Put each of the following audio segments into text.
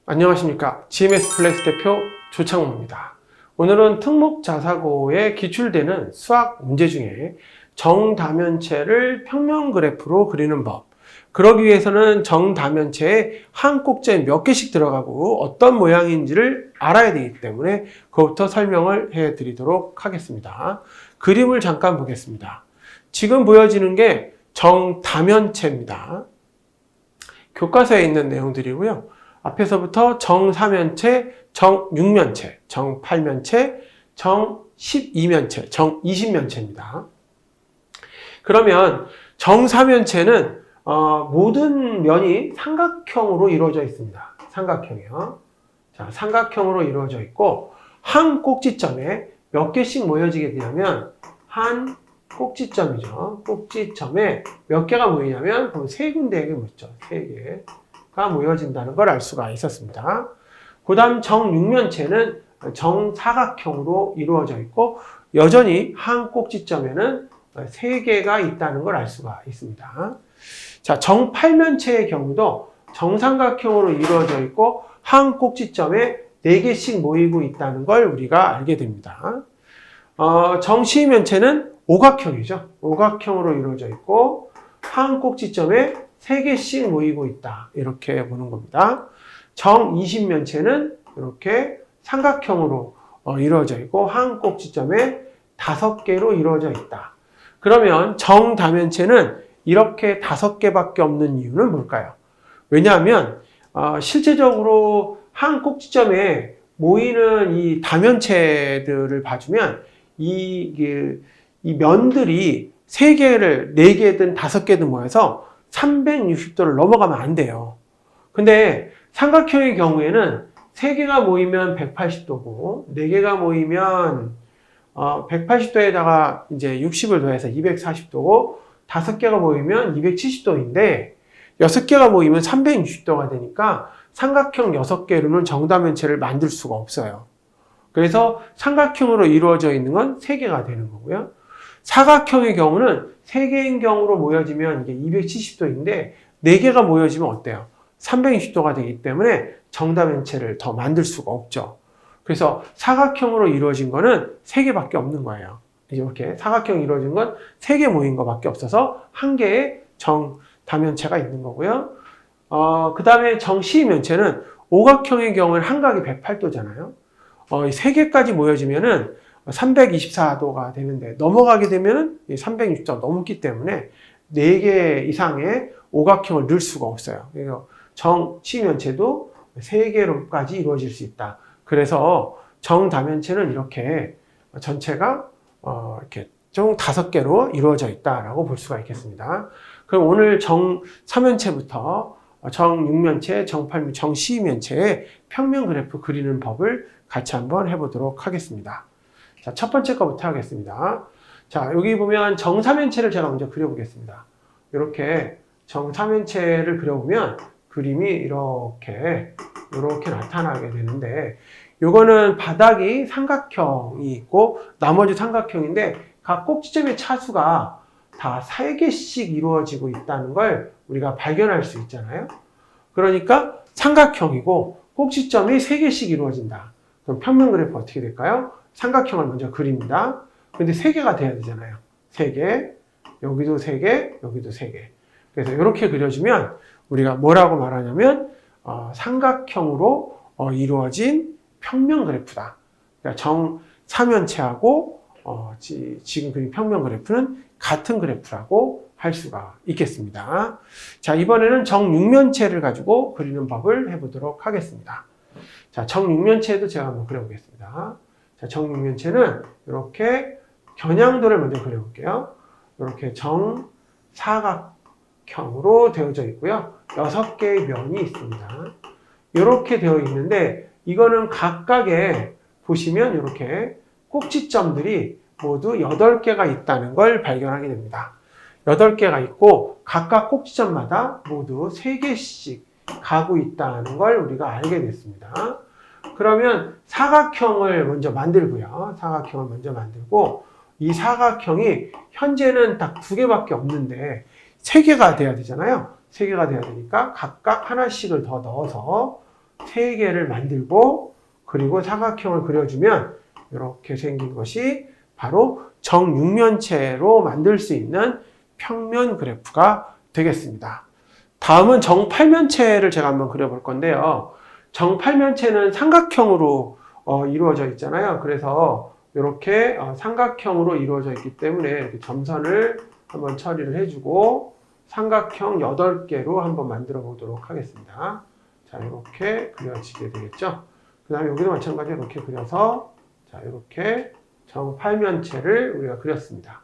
안녕하십니까. GMS 플렉스 대표 조창호입니다. 오늘은 특목자사고에 기출되는 수학 문제 중에 정다면체를 평면 그래프로 그리는 법. 그러기 위해서는 정다면체에 한 꼭지에 몇 개씩 들어가고 어떤 모양인지를 알아야 되기 때문에 그것부터 설명을 해드리도록 하겠습니다. 그림을 잠깐 보겠습니다. 지금 보여지는 게 정다면체입니다. 교과서에 있는 내용들이고요. 앞에서부터 정사면체, 정육면체, 정팔면체, 정십이면체, 정이십면체입니다. 그러면 정사면체는 모든 면이 삼각형으로 이루어져 있습니다. 삼각형이요. 자, 삼각형으로 이루어져 있고 한 꼭지점에 몇 개씩 모여지게 되냐면 한 꼭지점이죠. 꼭지점에 몇 개가 모이냐면 그럼 세 군데에 모였죠. 세 개. 가 모여진다는 걸 알 수가 있었습니다. 그 다음 정육면체는 정사각형으로 이루어져 있고 여전히 한 꼭지점에는 3개가 있다는 걸 알 수가 있습니다. 자, 정팔면체의 경우도 정삼각형으로 이루어져 있고 한 꼭지점에 4개씩 모이고 있다는 걸 우리가 알게 됩니다. 정시면체는 오각형이죠. 오각형으로 이루어져 있고 한 꼭지점에 3개씩 모이고 있다. 이렇게 보는 겁니다. 정이십면체는 이렇게 삼각형으로 이루어져 있고 한 꼭지점에 5개로 이루어져 있다. 그러면 정다면체는 이렇게 5개밖에 없는 이유는 뭘까요? 왜냐하면 실제적으로 한 꼭지점에 모이는 이 다면체들을 봐주면 이 면들이 3개를 4개든 5개든 모여서 360도를 넘어가면 안 돼요. 근데 삼각형의 경우에는 3개가 모이면 180도고 4개가 모이면 180도에다가 이제 60을 더해서 240도고 5개가 모이면 270도인데 6개가 모이면 360도가 되니까 삼각형 6개로는 정다면체를 만들 수가 없어요. 그래서 삼각형으로 이루어져 있는 건 3개가 되는 거고요. 사각형의 경우는 3개인 경우로 모여지면 이게 270도인데 4개가 모여지면 어때요? 360도가 되기 때문에 정다면체를 더 만들 수가 없죠. 그래서 사각형으로 이루어진 거는 3개밖에 없는 거예요. 이렇게 사각형이 이루어진 건 3개 모인 거밖에 없어서 한 개의 정다면체가 있는 거고요. 그 다음에 정시면체는 오각형의 경우는 한각이 108도잖아요. 3개까지 모여지면은 324도가 되는데 넘어가게 되면 360도가 넘기 때문에 4개 이상의 오각형을 넣을 수가 없어요. 그래서 정시면체도 3개로까지 이루어질 수 있다. 그래서 정다면체는 이렇게 전체가 이렇게 총 5개로 이루어져 있다라고 볼 수가 있겠습니다. 그럼 오늘 정사면체부터 정육면체, 정팔면체, 정시면체의 평면 그래프 그리는 법을 같이 한번 해보도록 하겠습니다. 자, 첫 번째 거부터 하겠습니다. 자, 여기 보면 정사면체를 제가 먼저 그려보겠습니다. 이렇게 정사면체를 그려보면 그림이 이렇게 나타나게 되는데 요거는 바닥이 삼각형이 있고 나머지 삼각형인데 각 꼭지점의 차수가 다 3개씩 이루어지고 있다는 걸 우리가 발견할 수 있잖아요. 그러니까 삼각형이고 꼭지점이 3개씩 이루어진다. 그럼 평면 그래프 어떻게 될까요? 삼각형을 먼저 그립니다. 근데 3개가 돼야 되잖아요. 3개, 여기도 3개, 여기도 3개. 그래서 이렇게 그려주면 우리가 뭐라고 말하냐면 삼각형으로 이루어진 평면 그래프다. 그러니까 정사면체하고 지금 그린 평면 그래프는 같은 그래프라고 할 수가 있겠습니다. 자, 이번에는 정육면체를 가지고 그리는 법을 해보도록 하겠습니다. 자, 정육면체도 제가 한번 그려보겠습니다. 자, 정육면체는 이렇게 겨냥도를 먼저 그려볼게요. 이렇게 정사각형으로 되어져 있고요. 6개의 면이 있습니다. 이렇게 되어 있는데 이거는 각각의 보시면 이렇게 꼭지점들이 모두 8개가 있다는 걸 발견하게 됩니다. 8개가 있고 각각 꼭지점마다 모두 3개씩 가고 있다는 걸 우리가 알게 됐습니다. 그러면 사각형을 먼저 만들고요. 사각형을 먼저 만들고 이 사각형이 현재는 딱 2개밖에 없는데 3개가 돼야 되잖아요. 3개가 돼야 되니까 각각 하나씩을 더 넣어서 3개를 만들고 그리고 사각형을 그려주면 이렇게 생긴 것이 바로 정육면체로 만들 수 있는 평면 그래프가 되겠습니다. 다음은 정팔면체를 제가 한번 그려볼 건데요. 정팔면체는 삼각형으로 이루어져 있잖아요. 그래서 이렇게 삼각형으로 이루어져 있기 때문에 이렇게 점선을 한번 처리를 해주고 삼각형 8개로 한번 만들어 보도록 하겠습니다. 자, 이렇게 그려지게 되겠죠. 그 다음에 여기도 마찬가지로 이렇게 그려서 자, 이렇게 정팔면체를 우리가 그렸습니다.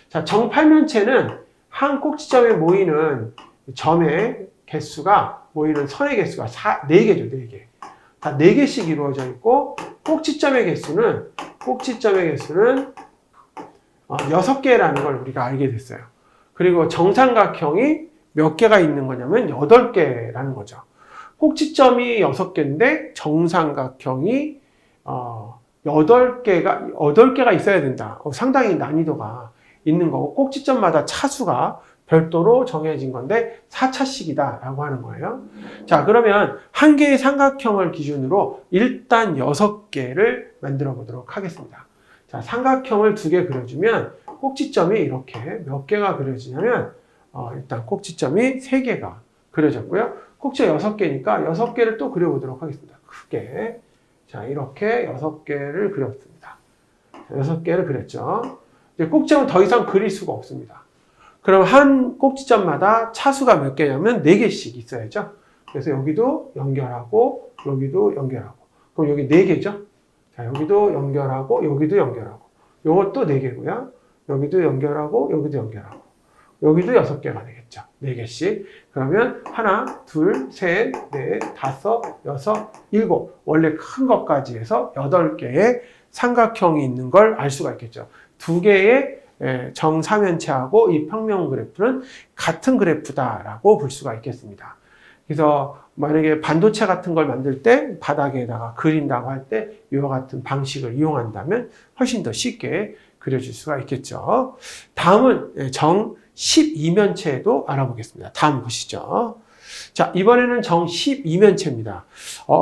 자, 정팔면체는 한 꼭지점에 모이는 점의 개수가, 모이는 선의 개수가 4개죠, 4개. 다 4개씩 이루어져 있고, 꼭지점의 개수는 6개라는 걸 우리가 알게 됐어요. 그리고 정삼각형이 몇 개가 있는 거냐면 8개라는 거죠. 꼭지점이 6개인데 정삼각형이 8개가 있어야 된다. 상당히 난이도가 있는 거고, 꼭지점마다 차수가 별도로 정해진 건데 4차씩이다 라고 하는 거예요. 자, 그러면 한 개의 삼각형을 기준으로 일단 6개를 만들어 보도록 하겠습니다. 자, 삼각형을 2개 그려주면 꼭지점이 이렇게 몇 개가 그려지냐면 일단 꼭지점이 3개가 그려졌고요. 꼭지가 6개니까 6개를 또 그려보도록 하겠습니다. 크게. 자, 이렇게 6개를 그렸습니다. 자, 6개를 그렸죠. 이제 꼭지점은 더 이상 그릴 수가 없습니다. 그럼 한 꼭지점마다 차수가 몇 개냐면 4개씩 있어야죠. 그래서 여기도 연결하고 여기도 연결하고. 그럼 여기 4개죠. 자, 여기도 연결하고 여기도 연결하고. 요것도 4개고요. 여기도 연결하고 여기도 연결하고. 여기도 6개가 되겠죠. 4개씩. 그러면 하나, 둘, 셋, 넷, 다섯, 여섯, 일곱. 원래 큰 것까지 해서 8개의 삼각형이 있는 걸 알 수가 있겠죠. 2개의 정사면체하고 이 평면 그래프는 같은 그래프다라고 볼 수가 있겠습니다. 그래서 만약에 반도체 같은 걸 만들 때 바닥에다가 그린다고 할 때 이와 같은 방식을 이용한다면 훨씬 더 쉽게 그려줄 수가 있겠죠. 다음은 정 12면체도 알아보겠습니다. 다음 보시죠. 자, 이번에는 정 12면체입니다.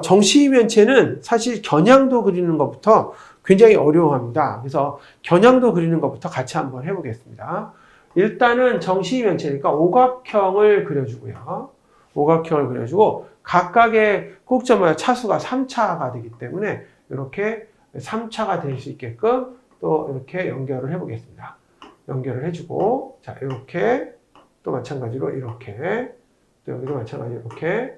정 12면체는 사실 겨냥도 그리는 것부터 굉장히 어려워합니다. 그래서 겨냥도 그리는 것부터 같이 한번 해보겠습니다. 일단은 정 12면체니까 오각형을 그려주고요. 오각형을 그려주고 각각의 꼭지점마다 차수가 3차가 되기 때문에 이렇게 3차가 될 수 있게끔 또 이렇게 연결을 해보겠습니다. 연결을 해주고, 자, 이렇게, 또 마찬가지로 이렇게, 또 여기도 마찬가지로 이렇게,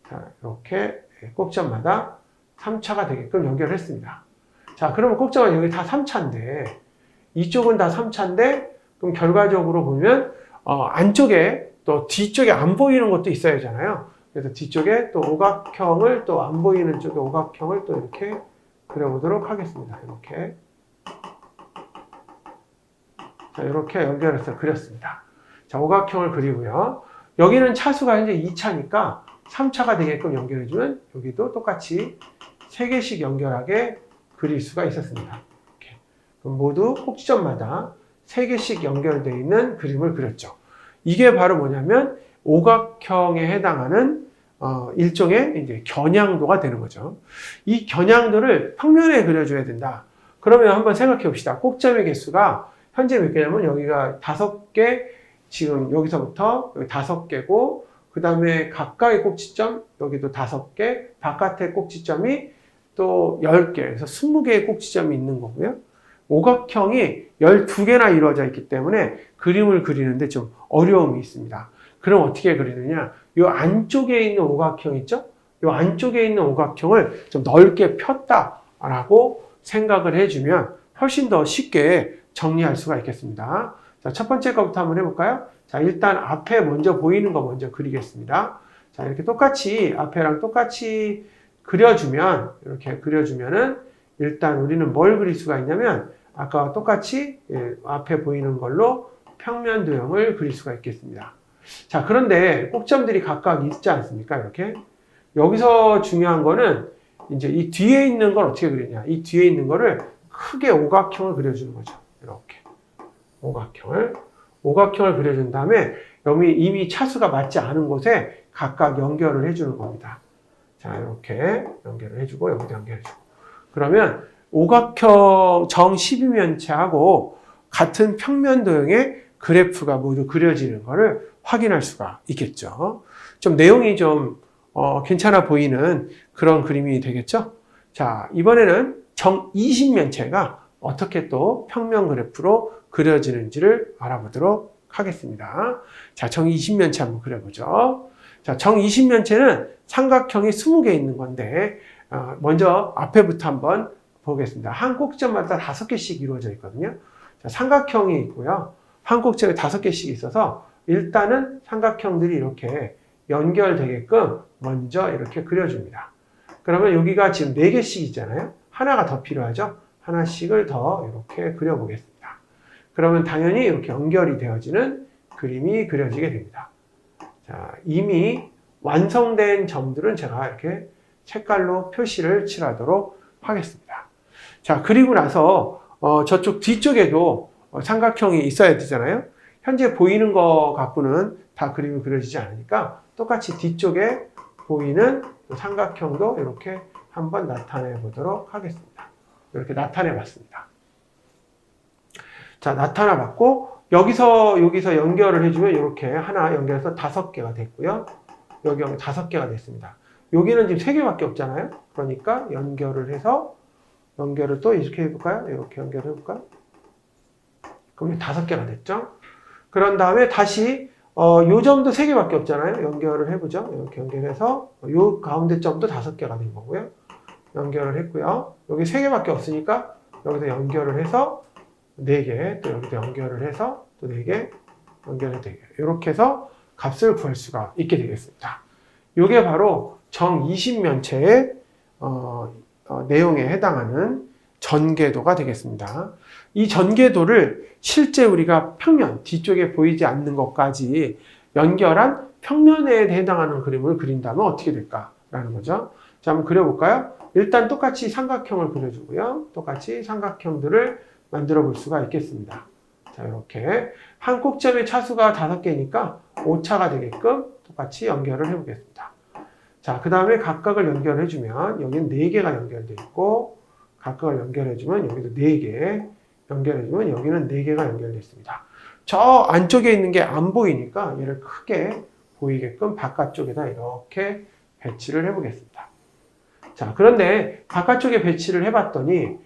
자, 이렇게 꼭지점마다 3차가 되게끔 연결을 했습니다. 자, 그러면 꼭지점은 여기 다 3차인데, 이쪽은 다 3차인데, 그럼 결과적으로 보면, 안쪽에 또 뒤쪽에 안 보이는 것도 있어야 하잖아요. 그래서 뒤쪽에 또 오각형을 또 안 보이는 쪽에 오각형을 또 이렇게 그려보도록 하겠습니다. 이렇게. 자, 이렇게 연결해서 그렸습니다. 자, 오각형을 그리고요. 여기는 차수가 현재 2차니까 3차가 되게끔 연결해주면 여기도 똑같이 3개씩 연결하게 그릴 수가 있었습니다. 이렇게. 그럼 모두 꼭지점마다 3개씩 연결되어 있는 그림을 그렸죠. 이게 바로 뭐냐면 오각형에 해당하는 일종의 이제 겨냥도가 되는 거죠. 이 겨냥도를 평면에 그려줘야 된다. 그러면 한번 생각해 봅시다. 꼭지점의 개수가 현재 몇 개냐면 여기가 5개, 지금 여기서부터 여기 5개고, 그 다음에 각각의 꼭지점, 여기도 5개, 바깥의 꼭지점이 또 10개, 그래서 20개의 꼭지점이 있는 거고요. 오각형이 12개나 이루어져 있기 때문에 그림을 그리는데 좀 어려움이 있습니다. 그럼 어떻게 그리느냐? 이 안쪽에 있는 오각형 있죠? 이 안쪽에 있는 오각형을 좀 넓게 폈다라고 생각을 해주면 훨씬 더 쉽게 정리할 수가 있겠습니다. 자, 첫 번째 거부터 한번 해볼까요? 자, 일단 앞에 먼저 보이는 거 먼저 그리겠습니다. 자, 이렇게 똑같이, 앞에랑 똑같이 그려주면, 이렇게 그려주면은, 일단 우리는 뭘 그릴 수가 있냐면, 아까와 똑같이, 앞에 보이는 걸로 평면 도형을 그릴 수가 있겠습니다. 자, 그런데 꼭지점들이 각각 있지 않습니까? 이렇게. 여기서 중요한 거는, 이제 이 뒤에 있는 걸 어떻게 그리냐. 이 뒤에 있는 거를 크게 오각형을 그려주는 거죠. 이렇게 오각형을 그려준 다음에 여기 이미 차수가 맞지 않은 곳에 각각 연결을 해주는 겁니다. 자, 이렇게 연결을 해주고, 여기도 연결해주고. 그러면 오각형 정 12면체하고 같은 평면 도형의 그래프가 모두 그려지는 것을 확인할 수가 있겠죠. 좀 내용이 좀 괜찮아 보이는 그런 그림이 되겠죠. 자, 이번에는 정 20면체가 어떻게 또 평면 그래프로 그려지는지를 알아보도록 하겠습니다. 자, 정 20면체 한번 그려보죠. 자, 정 20면체는 삼각형이 20개 있는 건데 먼저 앞에부터 한번 보겠습니다. 한 꼭지점마다 5개씩 이루어져 있거든요. 자, 삼각형이 있고요. 한 꼭지점에 5개씩 있어서 일단은 삼각형들이 이렇게 연결되게끔 먼저 이렇게 그려줍니다. 그러면 여기가 지금 4개씩 있잖아요. 하나가 더 필요하죠. 하나씩을 더 이렇게 그려보겠습니다. 그러면 당연히 이렇게 연결이 되어지는 그림이 그려지게 됩니다. 자, 이미 완성된 점들은 제가 이렇게 색깔로 표시를 칠하도록 하겠습니다. 자, 그리고 나서 저쪽 뒤쪽에도 삼각형이 있어야 되잖아요. 현재 보이는 거 갖고는 다 그림이 그려지지 않으니까 똑같이 뒤쪽에 보이는 삼각형도 이렇게 한번 나타내 보도록 하겠습니다. 이렇게 나타내 봤습니다. 자, 나타나 봤고 여기서 연결을 해주면 이렇게 하나 연결해서 5개가 됐고요. 여기 5개가 됐습니다. 여기는 지금 3개밖에 없잖아요. 그러니까 연결을 또 이렇게 해볼까요? 이렇게 연결해 볼까요? 그럼 5개가 됐죠. 그런 다음에 다시 요 점도 3개밖에 없잖아요. 연결을 해보죠. 이렇게 연결해서 요 가운데 점도 5개가 된 거고요. 연결을 했고요. 여기 3개밖에 없으니까 여기서 연결을 해서 4개, 또 여기서 연결을 해서 또 4개, 연결을 4개. 이렇게 해서 값을 구할 수가 있게 되겠습니다. 이게 바로 정 20면체의 내용에 해당하는 전개도가 되겠습니다. 이 전개도를 실제 우리가 평면, 뒤쪽에 보이지 않는 것까지 연결한 평면에 해당하는 그림을 그린다면 어떻게 될까라는 거죠. 자, 한번 그려볼까요? 일단 똑같이 삼각형을 그려주고요. 똑같이 삼각형들을 만들어 볼 수가 있겠습니다. 자, 이렇게 한 꼭지점의 차수가 5개니까 5차가 되게끔 똑같이 연결을 해보겠습니다. 자, 그 다음에 각각을 연결해주면 여기는 4개가 연결되어 있고 각각을 연결해주면 여기도 4개 연결해주면 여기는 4개가 연결되어 있습니다. 저 안쪽에 있는 게 안 보이니까 얘를 크게 보이게끔 바깥쪽에다 이렇게 배치를 해보겠습니다. 자, 그런데 바깥쪽에 배치를 해봤더니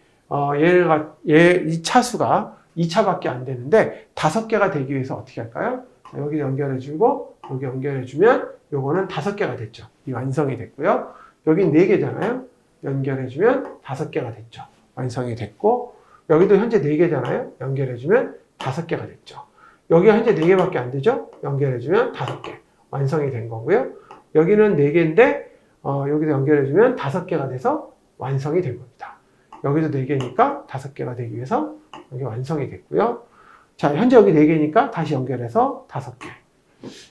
이 차수가 2차밖에 안 되는데 5개가 되기 위해서 어떻게 할까요? 자, 여기 연결해주고 여기 연결해주면 요거는 5개가 됐죠. 이 완성이 됐고요. 여긴 4개잖아요. 연결해주면 5개가 됐죠. 완성이 됐고 여기도 현재 4개잖아요. 연결해주면 5개가 됐죠. 여기가 현재 4개밖에 안 되죠. 연결해주면 5개. 완성이 된 거고요. 여기는 4개인데 여기도 연결해주면 5개가 돼서 완성이 된 겁니다. 여기도 4개니까 5개가 되기 위해서 여기 완성이 됐고요. 자, 현재 여기 4개니까 다시 연결해서 5개.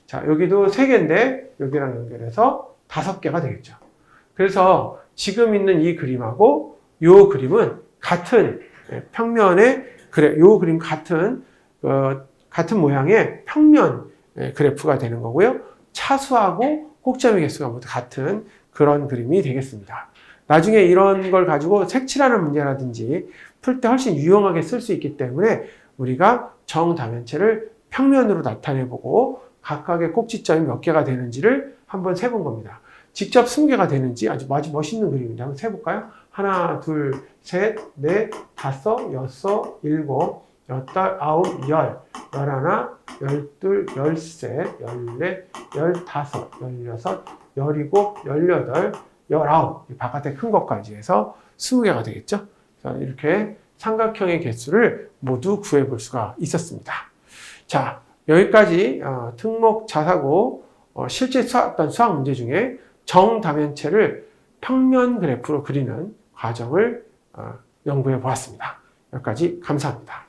자, 여기도 3개인데 여기랑 연결해서 5개가 되겠죠. 그래서 지금 있는 이 그림하고 이 그림은 같은 평면의 이 그림 같은 모양의 평면 그래프가 되는 거고요. 차수하고 꼭점의 개수가 모두 같은 그런 그림이 되겠습니다. 나중에 이런 걸 가지고 색칠하는 문제라든지 풀 때 훨씬 유용하게 쓸 수 있기 때문에 우리가 정다면체를 평면으로 나타내보고 각각의 꼭지점이 몇 개가 되는지를 한번 세본 겁니다. 직접 20개가 되는지 아주 멋있는 그림인데 한번 세볼까요? 하나, 둘, 셋, 넷, 다섯, 여섯, 일곱, 여덟, 아홉, 열, 열하나, 열둘, 열셋, 열넷, 열다섯, 열여섯, 열일곱, 열여덟, 19, 바깥에 큰 것까지 해서 20개가 되겠죠. 이렇게 삼각형의 개수를 모두 구해볼 수가 있었습니다. 자, 여기까지 특목 자사고 실제 어떤 수학 문제 중에 정다면체를 평면 그래프로 그리는 과정을 연구해 보았습니다. 여기까지 감사합니다.